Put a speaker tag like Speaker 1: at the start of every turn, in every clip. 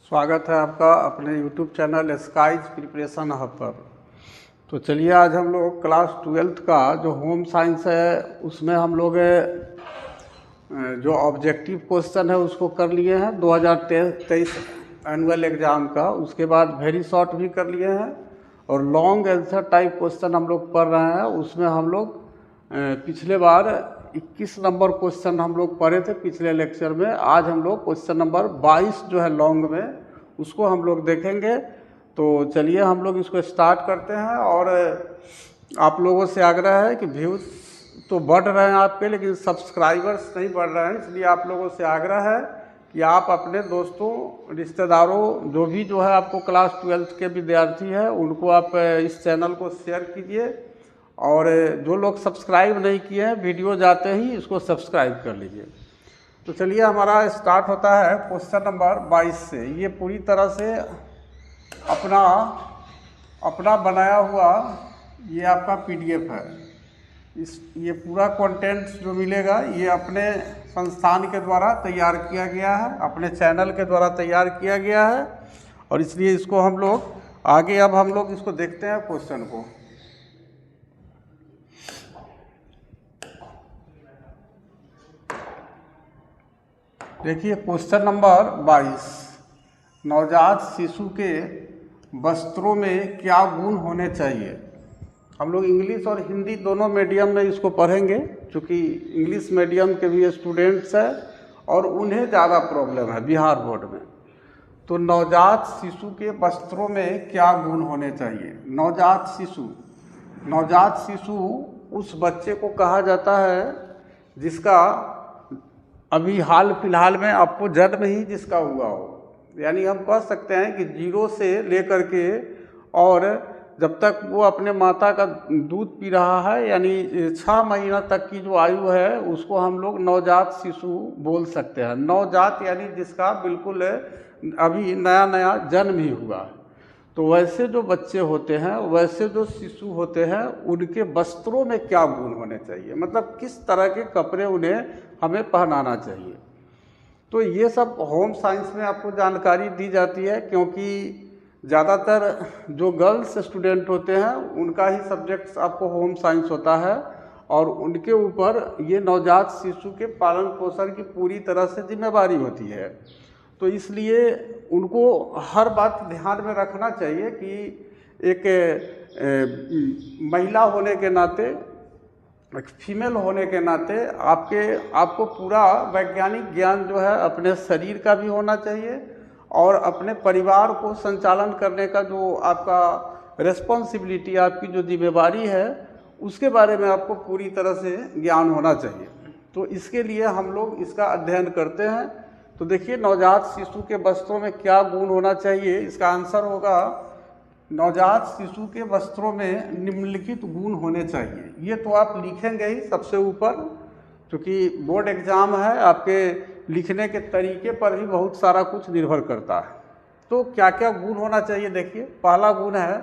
Speaker 1: स्वागत है आपका अपने YouTube channel Skies Preparation Hub पर। तो चलिए आज हम लोग क्लास 12th का जो होम साइंस है उसमें हम लोग जो ऑब्जेक्टिव क्वेश्चन है उसको कर लिए हैं 2023 एनुअल एग्ज़ाम का। उसके बाद वेरी शॉर्ट भी कर लिए हैं और लॉन्ग आंसर टाइप क्वेश्चन हम लोग पढ़ रहे हैं। उसमें हम लोग पिछले बार 21 नंबर क्वेश्चन हम लोग पढ़े थे पिछले लेक्चर में। आज हम लोग क्वेश्चन नंबर 22 जो है लॉन्ग में उसको हम लोग देखेंगे। तो चलिए हम लोग इसको स्टार्ट करते हैं। और आप लोगों से आग्रह है कि व्यूज़ तो बढ़ रहे हैं आपके, लेकिन सब्सक्राइबर्स नहीं बढ़ रहे हैं। इसलिए आप लोगों से आग्रह है कि आप अपने दोस्तों रिश्तेदारों जो भी जो है आपको क्लास 12th के विद्यार्थी हैं उनको आप इस चैनल को शेयर कीजिए। और जो लोग सब्सक्राइब नहीं किए हैं वीडियो जाते ही इसको सब्सक्राइब कर लीजिए। तो चलिए हमारा स्टार्ट होता है क्वेश्चन नंबर 22 से। ये पूरी तरह से अपना बनाया हुआ ये आपका PDF है। ये पूरा कंटेंट जो मिलेगा ये अपने संस्थान के द्वारा तैयार किया गया है, अपने चैनल के द्वारा तैयार किया गया है। और इसलिए इसको हम लोग आगे अब हम लोग इसको देखते हैं क्वेश्चन को। देखिए क्वेश्चन नंबर 22, नवजात शिशु के वस्त्रों में क्या गुण होने चाहिए। हम लोग इंग्लिश और हिंदी दोनों मीडियम में इसको पढ़ेंगे, क्योंकि इंग्लिश मीडियम के भी स्टूडेंट्स हैं और उन्हें ज़्यादा प्रॉब्लम है बिहार बोर्ड में। तो नवजात शिशु के वस्त्रों में क्या गुण होने चाहिए। नवजात शिशु उस बच्चे को कहा जाता है जिसका अभी हाल फिलहाल में आपको जन्म ही जिसका हुआ हो। यानी हम कह सकते हैं कि 0 से लेकर के और जब तक वो अपने माता का दूध पी रहा है, यानी 6 महीना तक की जो आयु है उसको हम लोग नवजात शिशु बोल सकते हैं। नवजात यानी जिसका बिल्कुल अभी नया नया जन्म ही हुआ है। तो वैसे जो बच्चे होते हैं, वैसे जो शिशु होते हैं, उनके वस्त्रों में क्या गुण होने चाहिए, मतलब किस तरह के कपड़े उन्हें हमें पहनाना चाहिए। तो ये सब होम साइंस में आपको जानकारी दी जाती है, क्योंकि ज़्यादातर जो गर्ल्स स्टूडेंट होते हैं उनका ही सब्जेक्ट्स आपको होम साइंस होता है और उनके ऊपर ये नवजात शिशु के पालन पोषण की पूरी तरह से जिम्मेवारी होती है। तो इसलिए उनको हर बात ध्यान में रखना चाहिए कि एक महिला होने के नाते, एक फीमेल होने के नाते आपको पूरा वैज्ञानिक ज्ञान जो है अपने शरीर का भी होना चाहिए और अपने परिवार को संचालन करने का जो आपका रिस्पॉन्सिबिलिटी, आपकी जो जिम्मेवारी है, उसके बारे में आपको पूरी तरह से ज्ञान होना चाहिए। तो इसके लिए हम लोग इसका अध्ययन करते हैं। तो देखिए नवजात शिशु के वस्त्रों में क्या गुण होना चाहिए, इसका आंसर होगा नवजात शिशु के वस्त्रों में निम्नलिखित गुण होने चाहिए। ये तो आप लिखेंगे ही सबसे ऊपर, क्योंकि बोर्ड एग्जाम है, आपके लिखने के तरीके पर भी बहुत सारा कुछ निर्भर करता है। तो क्या क्या गुण होना चाहिए, देखिए पहला गुण है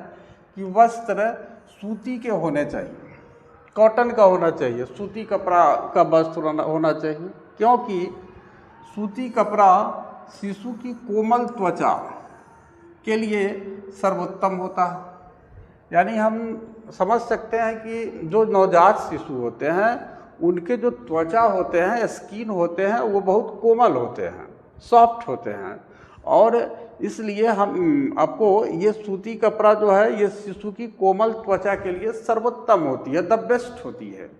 Speaker 1: कि वस्त्र सूती के होने चाहिए, कॉटन का होना चाहिए, सूती कपड़ा का वस्त्र होना चाहिए। क्योंकि सूती कपड़ा शिशु की कोमल त्वचा के लिए सर्वोत्तम होता है। यानी हम समझ सकते हैं कि जो नवजात शिशु होते हैं उनके जो त्वचा होते हैं, स्किन होते हैं, वो बहुत कोमल होते हैं, सॉफ्ट होते हैं। और इसलिए हम आपको ये सूती कपड़ा जो है ये शिशु की कोमल त्वचा के लिए सर्वोत्तम होती है, द बेस्ट होती है।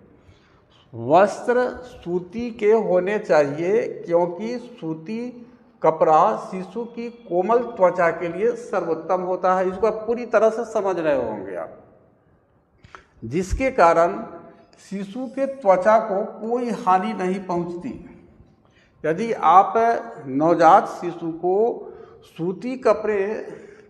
Speaker 1: वस्त्र सूती के होने चाहिए क्योंकि सूती कपड़ा शिशु की कोमल त्वचा के लिए सर्वोत्तम होता है। इसको आप पूरी तरह से समझ रहे होंगे आप, जिसके कारण शिशु के त्वचा को कोई हानि नहीं पहुंचती। यदि आप नवजात शिशु को सूती कपड़े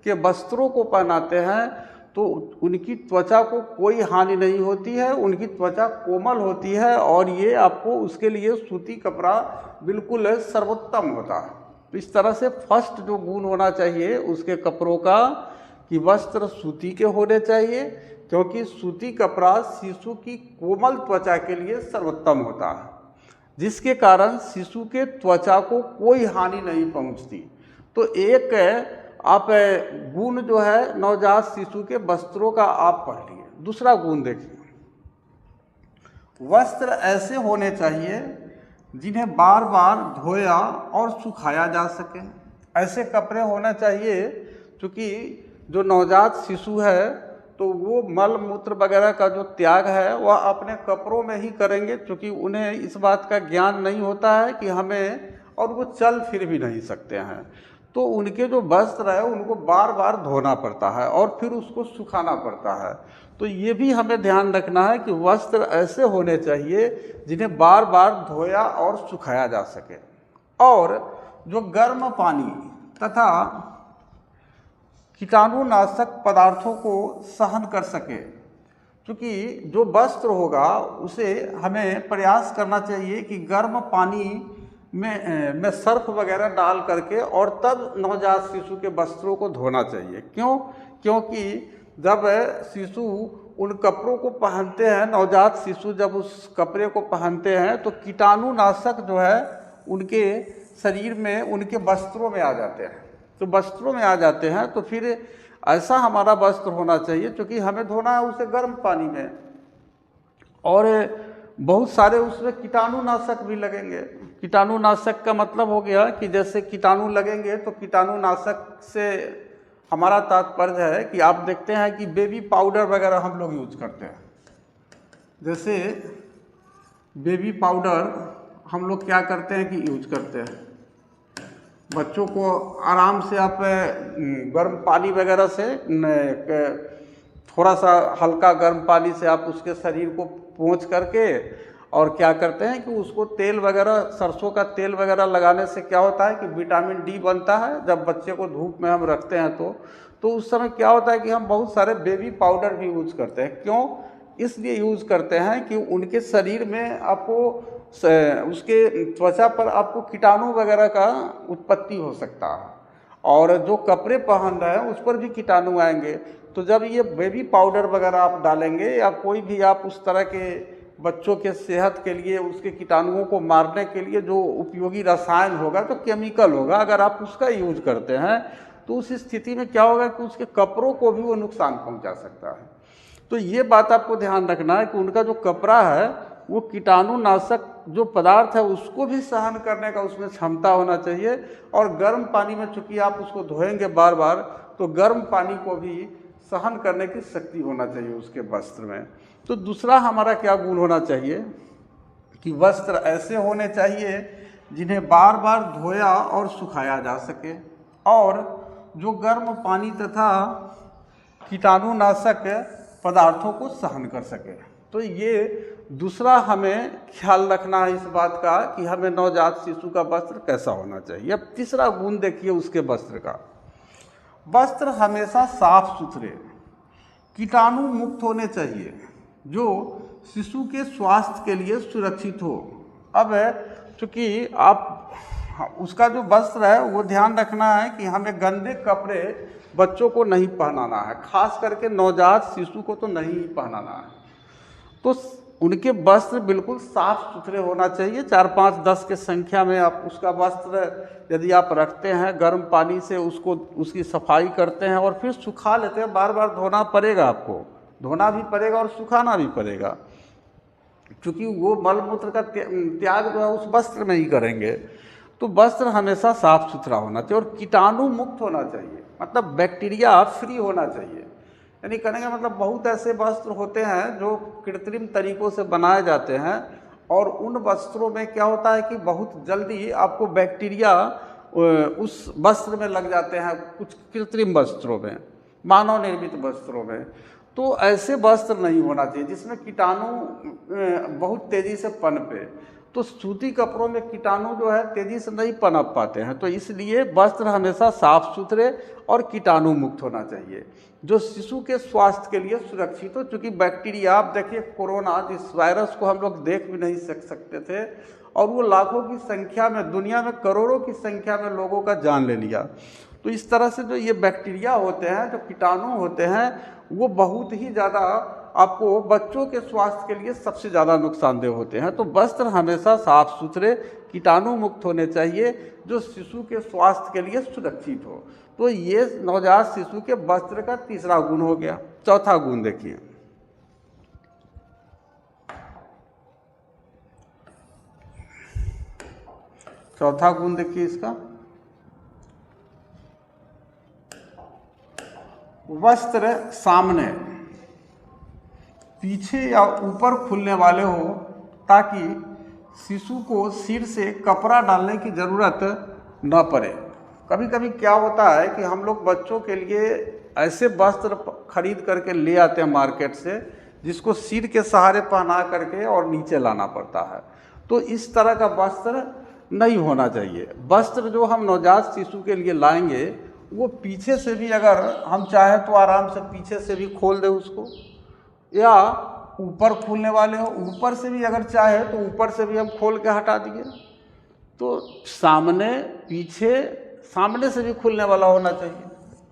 Speaker 1: के वस्त्रों को पहनाते हैं तो उनकी त्वचा को कोई हानि नहीं होती है, उनकी त्वचा कोमल होती है और ये आपको उसके लिए सूती कपड़ा बिल्कुल सर्वोत्तम होता है। तो इस तरह से फर्स्ट जो गुण होना चाहिए उसके कपड़ों का कि वस्त्र सूती के होने चाहिए, क्योंकि सूती कपड़ा शिशु की कोमल त्वचा के लिए सर्वोत्तम होता है, जिसके कारण शिशु के त्वचा को कोई हानि नहीं पहुंचती। तो एक आप गुण जो है नवजात शिशु के वस्त्रों का आप पढ़ लिए। दूसरा गुण देखिए, वस्त्र ऐसे होने चाहिए जिन्हें बार बार धोया और सुखाया जा सके। ऐसे कपड़े होना चाहिए, क्योंकि जो नवजात शिशु है तो वो मल मूत्र वगैरह का जो त्याग है वह अपने कपड़ों में ही करेंगे, क्योंकि उन्हें इस बात का ज्ञान नहीं होता है कि हमें, और वो चल फिर भी नहीं सकते हैं। तो उनके जो वस्त्र है उनको बार बार धोना पड़ता है और फिर उसको सुखाना पड़ता है। तो ये भी हमें ध्यान रखना है कि वस्त्र ऐसे होने चाहिए जिन्हें बार बार धोया और सुखाया जा सके, और जो गर्म पानी तथा कीटाणुनाशक पदार्थों को सहन कर सके। क्योंकि जो वस्त्र होगा उसे हमें प्रयास करना चाहिए कि गर्म पानी में सर्फ वगैरह डाल करके और तब नवजात शिशु के वस्त्रों को धोना चाहिए। क्यों? क्योंकि जब शिशु उन कपड़ों को पहनते हैं, नवजात शिशु जब उस कपड़े को पहनते हैं तो कीटाणुनाशक जो है उनके शरीर में, उनके वस्त्रों में आ जाते हैं। तो वस्त्रों में आ जाते हैं तो फिर ऐसा हमारा वस्त्र होना चाहिए, क्योंकि हमें धोना है उसे गर्म पानी में, और बहुत सारे उसमें कीटाणुनाशक भी लगेंगे। कीटाणुनाशक का मतलब हो गया कि जैसे कीटाणु लगेंगे, तो कीटाणुनाशक से हमारा तात्पर्य है कि आप देखते हैं कि बेबी पाउडर वगैरह हम लोग यूज करते हैं। जैसे बेबी पाउडर हम लोग क्या करते हैं कि यूज करते हैं, बच्चों को आराम से आप गर्म पानी वगैरह से थोड़ा सा हल्का गर्म पानी से आप उसके शरीर को पोंछ करके, और क्या करते हैं कि उसको तेल वगैरह, सरसों का तेल वगैरह लगाने से क्या होता है कि विटामिन डी बनता है। जब बच्चे को धूप में हम रखते हैं तो उस समय क्या होता है कि हम बहुत सारे बेबी पाउडर भी यूज करते हैं। क्यों? इसलिए यूज करते हैं कि उनके शरीर में आपको, उसके त्वचा पर आपको कीटाणु वगैरह का उत्पत्ति हो सकता है, और जो कपड़े पहन रहे हैं उस पर भी कीटाणु आएंगे। तो जब ये बेबी पाउडर वगैरह आप डालेंगे या कोई भी आप उस तरह के बच्चों के सेहत के लिए, उसके कीटाणुओं को मारने के लिए जो उपयोगी रसायन होगा तो केमिकल होगा, अगर आप उसका यूज करते हैं तो उस स्थिति में क्या होगा कि उसके कपड़ों को भी वो नुकसान पहुंचा सकता है। तो ये बात आपको ध्यान रखना है कि उनका जो कपड़ा है वो कीटाणुनाशक जो पदार्थ है उसको भी सहन करने का उसमें क्षमता होना चाहिए, और गर्म पानी में चूँकि आप उसको धोएंगे बार बार, तो गर्म पानी को भी सहन करने की शक्ति होना चाहिए उसके वस्त्र में। तो दूसरा हमारा क्या गुण होना चाहिए कि वस्त्र ऐसे होने चाहिए जिन्हें बार बार धोया और सुखाया जा सके, और जो गर्म पानी तथा कीटाणुनाशक पदार्थों को सहन कर सके। तो ये दूसरा हमें ख्याल रखना है इस बात का कि हमें नवजात शिशु का वस्त्र कैसा होना चाहिए। अब तीसरा गुण देखिए उसके वस्त्र का, वस्त्र हमेशा साफ सुथरे, कीटाणु मुक्त होने चाहिए, जो शिशु के स्वास्थ्य के लिए सुरक्षित हो। अब चूँकि आप उसका जो वस्त्र है वो ध्यान रखना है कि हमें गंदे कपड़े बच्चों को नहीं पहनाना है, खास करके नवजात शिशु को तो नहीं पहनाना है। तो उनके वस्त्र बिल्कुल साफ सुथरे होना चाहिए, 4, 5, 10 के संख्या में आप उसका वस्त्र यदि आप रखते हैं, गर्म पानी से उसको, उसकी सफाई करते हैं और फिर सुखा लेते हैं। बार बार धोना पड़ेगा, आपको धोना भी पड़ेगा और सुखाना भी पड़ेगा, क्योंकि वो मल मूत्र का त्याग जो है उस वस्त्र में ही करेंगे। तो वस्त्र हमेशा साफ सुथरा होना चाहिए और कीटाणु मुक्त होना चाहिए, मतलब बैक्टीरिया फ्री होना चाहिए। यानी कहने का मतलब बहुत ऐसे वस्त्र होते हैं जो कृत्रिम तरीक़ों से बनाए जाते हैं, और उन वस्त्रों में क्या होता है कि बहुत जल्दी आपको बैक्टीरिया उस वस्त्र में लग जाते हैं, कुछ कृत्रिम वस्त्रों में, मानव निर्मित वस्त्रों में। तो ऐसे वस्त्र नहीं होना चाहिए जिसमें कीटाणु बहुत तेज़ी से पनपे। तो सूती कपड़ों में कीटाणु जो है तेज़ी से नहीं पनप पाते हैं, तो इसलिए वस्त्र हमेशा साफ सुथरे और कीटाणु मुक्त होना चाहिए, जो शिशु के स्वास्थ्य के लिए सुरक्षित हो। चूँकि बैक्टीरिया, आप देखिए कोरोना, जिस वायरस को हम लोग देख भी नहीं सकते थे, और वो लाखों की संख्या में, दुनिया में करोड़ों की संख्या में लोगों का जान ले लिया। तो इस तरह से जो ये बैक्टीरिया होते हैं, जो कीटाणु होते हैं, वो बहुत ही ज़्यादा आपको बच्चों के स्वास्थ्य के लिए सबसे ज़्यादा नुकसानदेह होते हैं। तो वस्त्र हमेशा साफ सुथरे कीटाणु मुक्त होने चाहिए जो शिशु के स्वास्थ्य के लिए सुरक्षित हो। तो ये नवजात शिशु के वस्त्र का तीसरा गुण हो गया। चौथा गुण देखिए, चौथा गुण देखिए इसका, वस्त्र सामने पीछे या ऊपर खुलने वाले हो ताकि शिशु को सिर से कपड़ा डालने की ज़रूरत न पड़े। कभी कभी क्या होता है कि हम लोग बच्चों के लिए ऐसे वस्त्र खरीद करके ले आते हैं मार्केट से जिसको सिर के सहारे पहना करके और नीचे लाना पड़ता है। तो इस तरह का वस्त्र नहीं होना चाहिए। वस्त्र जो हम नवजात शिशु के लिए लाएंगे वो पीछे से भी अगर हम चाहें तो आराम से पीछे से भी खोल दे उसको, या ऊपर खोलने वाले हो ऊपर से भी अगर चाहे तो ऊपर से भी हम खोल के हटा दिए। तो सामने पीछे, सामने से भी खुलने वाला होना चाहिए,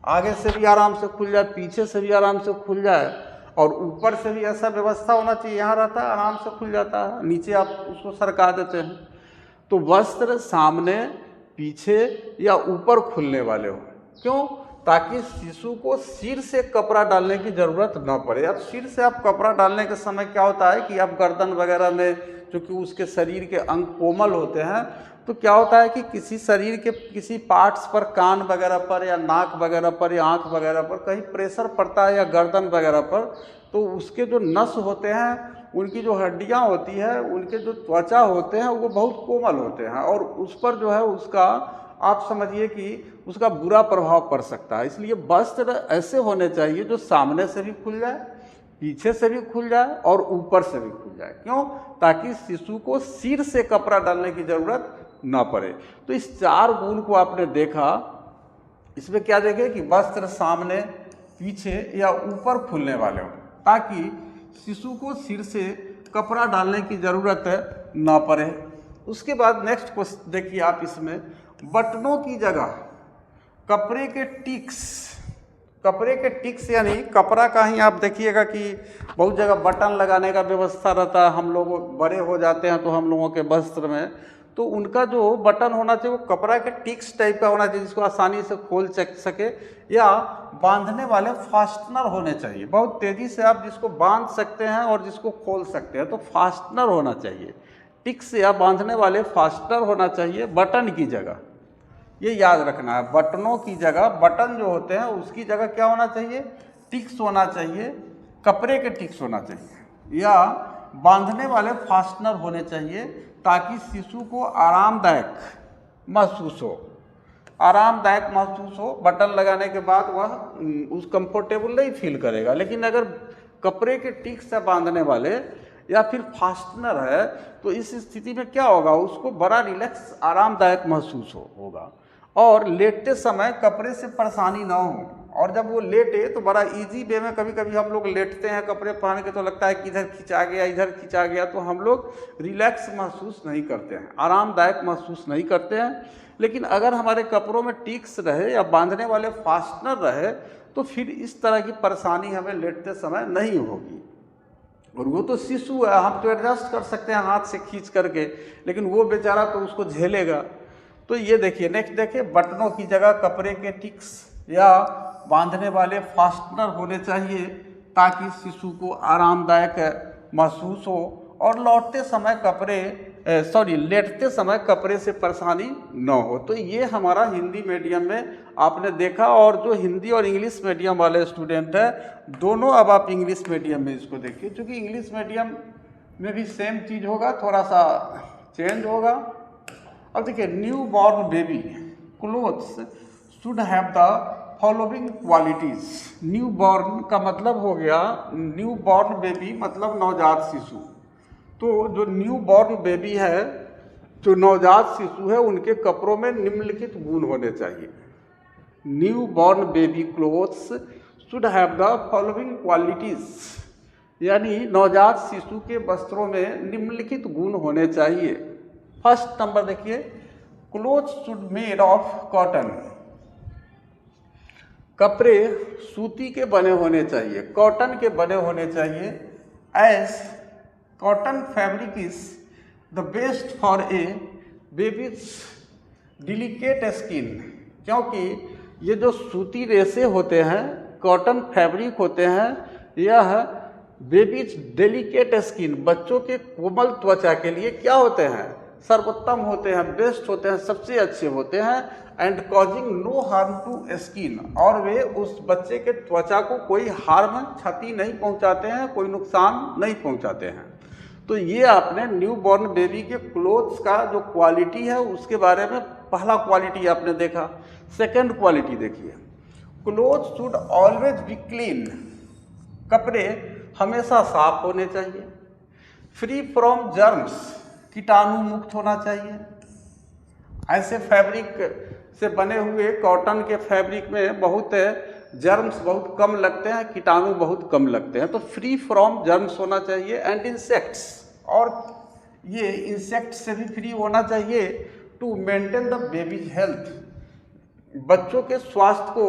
Speaker 1: आगे से भी आराम से खुल जाए, पीछे से भी आराम से खुल जाए, और ऊपर से भी ऐसा व्यवस्था होना चाहिए, यहाँ रहता है आराम से खुल जाता है, नीचे आप उसको सरका देते हैं। तो वस्त्र सामने, पीछे या ऊपर खुलने वाले हो। क्यों? ताकि शिशु को सिर से कपड़ा डालने की ज़रूरत न पड़े। अब सिर से आप कपड़ा डालने के समय क्या होता है कि आप गर्दन वगैरह में, चूँकि उसके शरीर के अंग कोमल होते हैं, तो क्या होता है कि किसी शरीर के किसी पार्ट्स पर, कान वगैरह पर या नाक वगैरह पर या आँख वगैरह पर कहीं प्रेशर पड़ता है या गर्दन वगैरह पर, तो उसके जो नस होते हैं, उनकी जो हड्डियाँ होती है, उनके जो त्वचा होते हैं वो बहुत कोमल होते हैं, और उस पर जो है उसका आप समझिए कि उसका बुरा प्रभाव पड़ सकता है। इसलिए वस्त्र ऐसे होने चाहिए जो सामने से भी खुल जाए, पीछे से भी खुल जाए और ऊपर से भी खुल जाए। क्यों? ताकि शिशु को सिर से कपड़ा डालने की ज़रूरत ना पड़े। तो इस चार गुण को आपने देखा। इसमें क्या देखे कि वस्त्र सामने, पीछे या ऊपर खुलने वाले हो ताकि शिशु को सिर से कपड़ा डालने की ज़रूरत ना पड़े। उसके बाद नेक्स्ट क्वेश्चन देखिए आप, इसमें बटनों की जगह कपड़े के टिक्स, कपड़े के टिक्स यानी कपड़ा का ही आप देखिएगा कि बहुत जगह बटन लगाने का व्यवस्था रहता है। हम लोग बड़े हो जाते हैं तो हम लोगों के वस्त्र में, तो उनका जो बटन होना चाहिए वो कपड़ा के टिक्स टाइप का होना चाहिए जिसको आसानी से खोल सके, या बांधने वाले फास्टनर होने चाहिए। बहुत तेज़ी से आप जिसको बांध सकते हैं और जिसको खोल सकते हैं, तो फास्टनर होना चाहिए। टिक्स या बांधने वाले फास्टनर होना चाहिए बटन की जगह। ये याद रखना है, बटनों की जगह, बटन जो होते हैं उसकी जगह क्या होना चाहिए? टिक्स होना चाहिए, कपड़े के टिक्स होना चाहिए, या बांधने वाले फास्टनर होने चाहिए ताकि शिशु को आरामदायक महसूस हो, आरामदायक महसूस हो। बटन लगाने के बाद वह उस कंफर्टेबल नहीं फील करेगा। लेकिन अगर कपड़े के टिक्स से बांधने वाले या फिर फास्टनर है तो इस स्थिति में क्या होगा? उसको बड़ा रिलैक्स, आरामदायक महसूस होगा, और लेटते समय कपड़े से परेशानी ना हो। और जब वो लेटे तो बड़ा इजी वे में, कभी कभी हम लोग लेटते हैं कपड़े पहन के तो लगता है कि इधर खिंचा गया, इधर खिंचा गया, तो हम लोग रिलैक्स महसूस नहीं करते हैं, आरामदायक महसूस नहीं करते हैं। लेकिन अगर हमारे कपड़ों में टिक्स रहे या बांधने वाले फास्टनर रहे तो फिर इस तरह की परेशानी हमें लेटते समय नहीं होगी। और वो तो शिशु है, हम तो एडजस्ट कर सकते हैं हाथ से खींच करके, लेकिन वो बेचारा तो उसको झेलेगा। तो ये देखिए, नेक्स्ट देखिए, बटनों की जगह कपड़े के टिक्स या बांधने वाले फास्टनर होने चाहिए ताकि शिशु को आरामदायक महसूस हो, और लौटते समय लेटते समय कपड़े से परेशानी न हो। तो ये हमारा हिंदी मीडियम में आपने देखा, और जो हिंदी और इंग्लिश मीडियम वाले स्टूडेंट हैं दोनों, अब आप इंग्लिश मीडियम में इसको देखिए, क्योंकि इंग्लिश मीडियम में भी सेम चीज़ होगा, थोड़ा सा चेंज होगा। अब देखिए, new born baby clothes should have the following qualities. New born का मतलब हो गया, न्यू बॉर्न बेबी मतलब नवजात शिशु। तो जो न्यू बॉर्न बेबी है, जो नवजात शिशु है, उनके कपड़ों में निम्नलिखित गुण होने चाहिए। New born baby clothes should have the following qualities, यानी नवजात शिशु के वस्त्रों में निम्नलिखित गुण होने चाहिए। फर्स्ट नंबर देखिए, clothes should made of cotton. कपड़े सूती के बने होने चाहिए, कॉटन के बने होने चाहिए, as cotton fabric is the best for a baby's delicate skin. क्योंकि ये जो सूती रेशे होते हैं, कॉटन फैब्रिक होते हैं, यह बेबीज डेलिकेट स्किन, बच्चों के कोमल त्वचा के लिए क्या होते हैं, सर्वोत्तम होते हैं, बेस्ट होते हैं, सबसे अच्छे होते हैं। And causing no harm to skin, और वे उस बच्चे के त्वचा को कोई हार्म, क्षति नहीं पहुंचाते हैं, कोई नुकसान नहीं पहुंचाते हैं। तो ये आपने न्यू बॉर्न बेबी के क्लोथ्स का जो क्वालिटी है उसके बारे में पहला क्वालिटी आपने देखा। सेकंड क्वालिटी देखिए, cloth should always be clean, कपड़े हमेशा साफ होने चाहिए। फ्री फ्रॉम जर्म्स, कीटाणु मुक्त होना चाहिए। ऐसे फैब्रिक से बने हुए कॉटन के फैब्रिक में बहुत जर्म्स बहुत कम लगते हैं, कीटाणु बहुत कम लगते हैं। तो फ्री फ्रॉम जर्म्स होना चाहिए। एंड इंसेक्ट्स, और ये इंसेक्ट से भी फ्री होना चाहिए। To maintain the baby's health, बच्चों के स्वास्थ्य को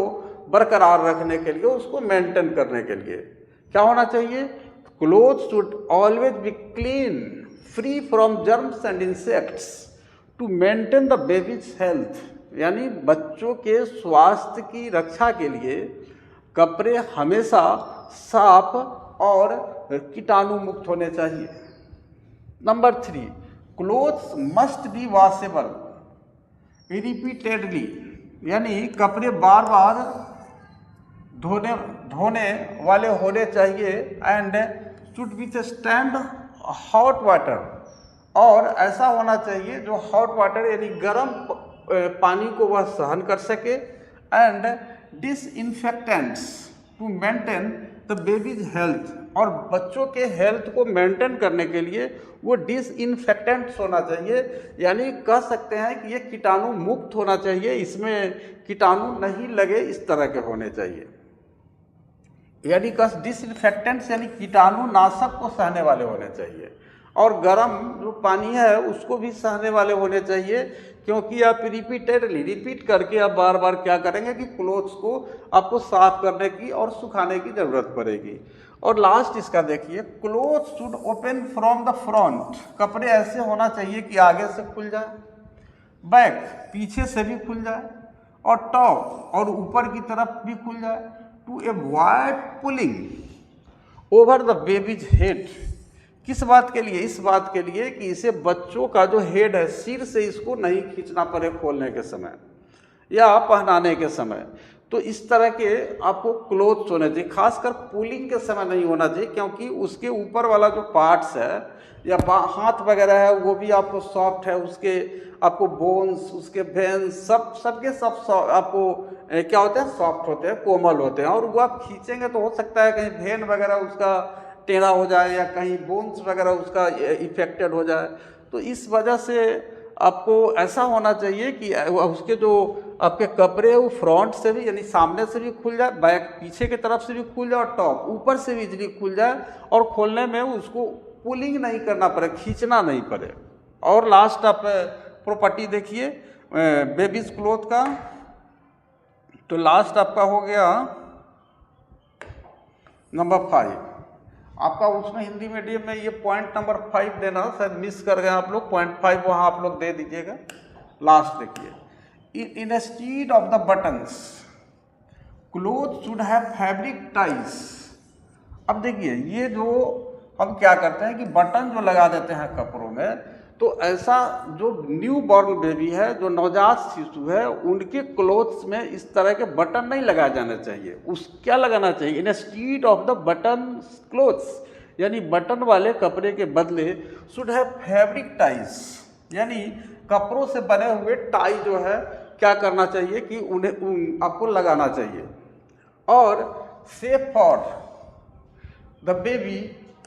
Speaker 1: बरकरार रखने के लिए, उसको मेंटेन करने के लिए क्या होना चाहिए, cloth should always be clean, free from germs and insects, to maintain the baby's health, यानी बच्चों के स्वास्थ्य की रक्षा के लिए कपड़े हमेशा साफ और कीटाणु मुक्त होने चाहिए। Number 3, clothes must be washable repeatedly, यानी कपड़े बार बार धोने वाले होने चाहिए। And should be stand hot water, और ऐसा होना चाहिए जो हॉट वाटर यानी गर्म पानी को वह सहन कर सके। And disinfectants to maintain the baby's health, और बच्चों के हेल्थ को मेंटेन करने के लिए वो डिसइंफेक्टेंट्स होना चाहिए, यानी कह सकते हैं कि ये कीटाणु मुक्त होना चाहिए, इसमें कीटाणु नहीं लगे, इस तरह के होने चाहिए। यानी डिसइंफेक्टेंट्स यानी कीटाणु नाशक को सहने वाले होने चाहिए। और गर्म जो पानी है उसको भी सहने वाले होने चाहिए, क्योंकि आप रिपीट करके आप बार बार क्या करेंगे कि क्लोथ्स को आपको साफ करने की और सुखाने की ज़रूरत पड़ेगी। और लास्ट इसका देखिए, cloth should open from the front, कपड़े ऐसे होना चाहिए कि आगे से खुल जाए, बैक पीछे से भी खुल जाए, और टॉप और ऊपर की तरफ भी खुल जाए। To avoid pulling over the baby's head, किस बात के लिए, इस बात के लिए कि इसे बच्चों का जो हेड है, सिर से इसको नहीं खींचना पड़े खोलने के समय या पहनाने के समय। तो इस तरह के आपको क्लोथ्स होने चाहिए, खासकर पुलिंग के समय नहीं होना चाहिए, क्योंकि उसके ऊपर वाला जो पार्ट्स है या हाथ वगैरह है वो भी आपको सॉफ्ट है, उसके आपको बोन्स, उसके वेन्स सबके सब आपको क्या होते हैं, सॉफ्ट होते हैं, कोमल होते हैं। और वो आप खींचेंगे तो हो सकता है कहीं वेन वगैरह उसका टेढ़ा हो जाए या कहीं बोन्स वगैरह उसका इफेक्टेड हो जाए। तो इस वजह से आपको ऐसा होना चाहिए कि उसके जो आपके कपड़े वो फ्रंट से भी यानी सामने से भी खुल जाए, बैक पीछे की तरफ से भी खुल जाए, और टॉप ऊपर से भी इजीली खुल जाए, और खोलने में उसको पुलिंग नहीं करना पड़े, खींचना नहीं पड़े। और लास्ट आप प्रॉपर्टी देखिए बेबीज क्लोथ का, तो लास्ट आपका हो गया नंबर 5 आपका, उसमें हिंदी मीडियम में ये पॉइंट नंबर 5 देना शायद मिस कर गए आप लोग, पॉइंट 5 वहाँ आप लोग दे दीजिएगा। लास्ट देखिए, instead of the buttons cloth should have fabric ties. अब देखिए ये जो हम क्या करते हैं कि बटन जो लगा देते हैं कपड़ों में, तो ऐसा जो न्यू बॉर्न बेबी है, जो नवजात शिशु है, उनके क्लोथ्स में इस तरह के बटन नहीं लगाए जाने चाहिए। क्या लगाना चाहिए, instead of the button clothes, यानी बटन वाले कपड़े के बदले शुड हैव फैब्रिक टाइज, यानी कपड़ों से बने हुए टाई जो है क्या करना चाहिए कि उन्हें आपको लगाना चाहिए। और सेफ फॉर द बेबी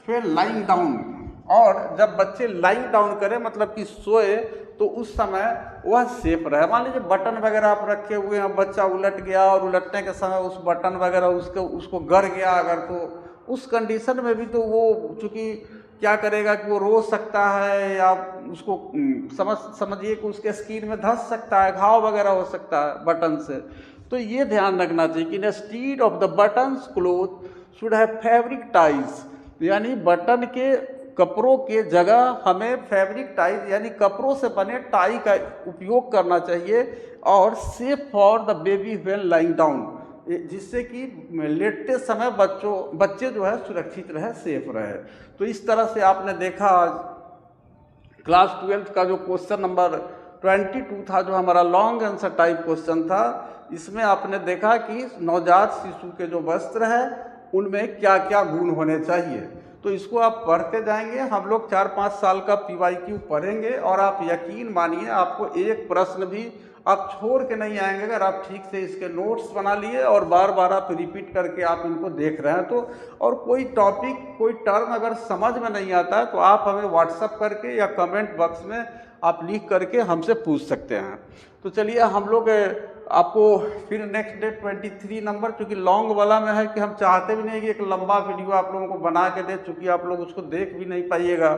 Speaker 1: फिर लाइंग डाउन, और जब बच्चे लाइंग डाउन करें मतलब कि सोए, तो उस समय वह सेफ रहे। मान लीजिए बटन वगैरह आप रखे हुए हैं, बच्चा उलट गया और उलटने के समय उस बटन वगैरह उसको गर गया अगर, तो उस कंडीशन में भी तो वो चूँकि क्या करेगा कि वो रो सकता है, या उसको समझिए कि उसके स्किन में धंस सकता है, घाव वगैरह हो सकता है बटन से। तो ये ध्यान रखना चाहिए कि instead of the buttons cloth should have fabric ties, यानी बटन के कपड़ों के जगह हमें फैब्रिक टाइज यानी कपड़ों से बने टाई का उपयोग करना चाहिए, और safe for the baby when lying down, जिससे कि लेटते समय बच्चे जो है सुरक्षित रहे, सेफ रहे। तो इस तरह से आपने देखा आज क्लास 12 का जो क्वेश्चन नंबर 22 था, जो हमारा लॉन्ग आंसर टाइप क्वेश्चन था, इसमें आपने देखा कि नवजात शिशु के जो वस्त्र है उनमें क्या क्या गुण होने चाहिए। तो इसको आप पढ़ते जाएंगे, हम लोग 4-5 साल का PYQ पढ़ेंगे, और आप यकीन मानिए आपको एक प्रश्न भी आप छोड़ के नहीं आएंगे अगर आप ठीक से इसके नोट्स बना लिए और बार बार आप रिपीट करके आप इनको देख रहे हैं तो। और कोई टॉपिक कोई टर्म अगर समझ में नहीं आता है तो आप हमें व्हाट्सअप करके या कमेंट बॉक्स में आप लिख करके हमसे पूछ सकते हैं। तो चलिए हम लोग आपको फिर नेक्स्ट डे 23 नंबर, चूँकि लॉन्ग वाला में है कि हम चाहते भी नहीं कि एक लंबा वीडियो आप लोगों को बना के दे, चूँकि आप लोग उसको देख भी नहीं पाइएगा।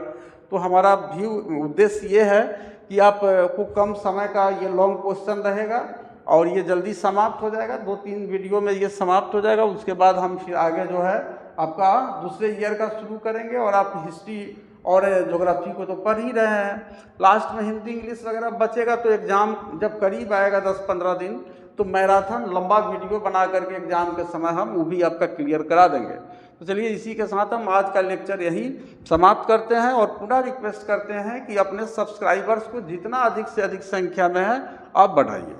Speaker 1: तो हमारा भी उद्देश्य ये है कि आप को कम समय का ये लॉन्ग क्वेश्चन रहेगा और ये जल्दी समाप्त हो जाएगा, 2-3 वीडियो में ये समाप्त हो जाएगा। उसके बाद हम फिर आगे जो है आपका दूसरे ईयर का शुरू करेंगे, और आप हिस्ट्री और ज्योग्राफी को तो पढ़ ही रहे हैं, लास्ट में हिंदी इंग्लिश वगैरह बचेगा। तो एग्ज़ाम जब करीब आएगा 10-15 दिन, तो मैराथन लंबा वीडियो बना करके एग्ज़ाम के समय हम वो भी आपका क्लियर करा देंगे। तो चलिए इसी के साथ हम आज का लेक्चर यही समाप्त करते हैं, और पुनः रिक्वेस्ट करते हैं कि अपने सब्सक्राइबर्स को जितना अधिक से अधिक संख्या में है आप बढ़ाइए।